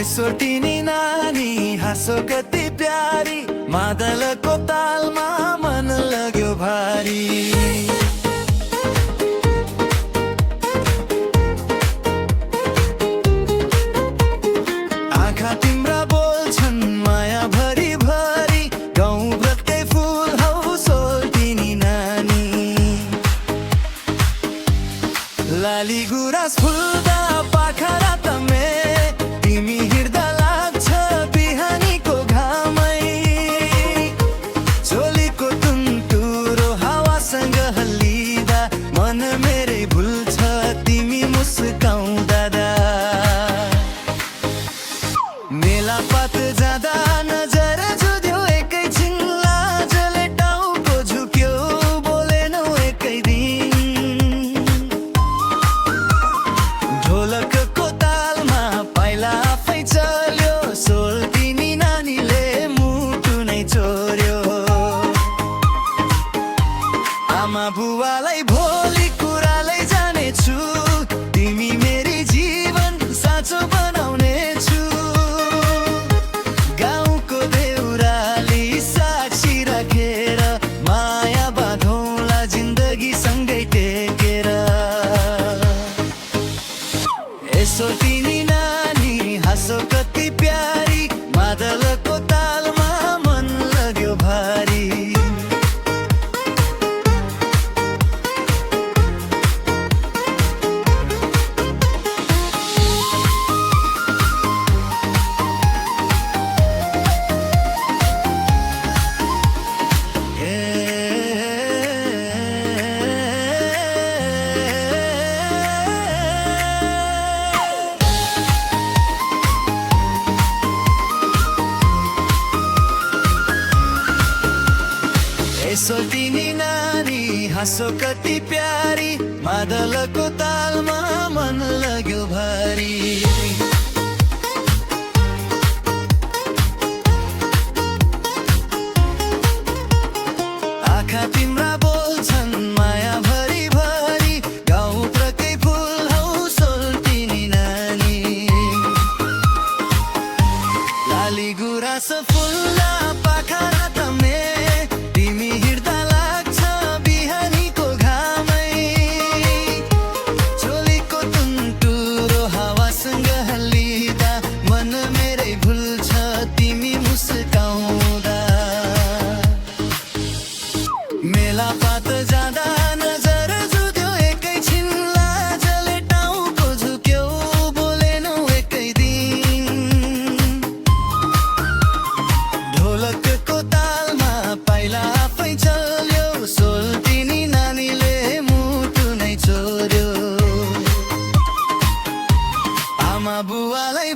सोटिनी नानी हाँसो कति प्यारी मादलको तालमा मन लाग्यो भारी आँखा तिम्रा बोल्छन् माया भरी भरी गाउँ ब्रतकै फुल हौ सोटिनी नानी लाली गुराँस फुल्दा पाखरा तमे तिमी हिँड्दा लाग्छ बिहानीको घामै चोलीको तुन्तुरो हावासँग हल्लिँदा मन मेरै भुल्छ तिमी मुस्काउँदा मेलापात जाँदा नजर जुध्यो एकैछिन लाजले टाउको झुक्यो बोलेनौ एकै दिन ढोलकको तालमा पाइला आफै चल्यो सोल्टिनी नानीले मुटु नै चोर्यो आमा बुवालाई भोलि कुरालै जानेछु तिमी मेरी जीवन साँचो बनाउने छु गाउँको देउराली साक्षी राखेर माया बाँधौँला जिन्दगी सँगै टेकेर सोटिनी नानी हाँसो कति प्यारी मादलको तालमा मन लाग्यो भारी सोटिनी नानी हाँसो कति प्यारी मादलको तालमा मन लाग्यो भारी आँखा तिम्रा बोल्छन् माया भरी भरी गाउँ प्रकै फुल हौ सोल्टिनी नानी लाली गुराँस फुल्ला पाखरा तमे तिमी हिँड्दा लाग्छ बिहानीको घामै चोलीको तुन्तुरो हावासँग हल्लिँदा मन मेरै भुल्छ तिमी मुस्काउँदा मेलापात जाँदा नजर जुध्यो एकैछिन लाजले टाउको झुक्यो बोलेनौ एकै दिन ढोलकको तालमा पाइला आफै चल्यो सोल्टिनी नानीले मुटु नै चोर्यो आमा बुवालाई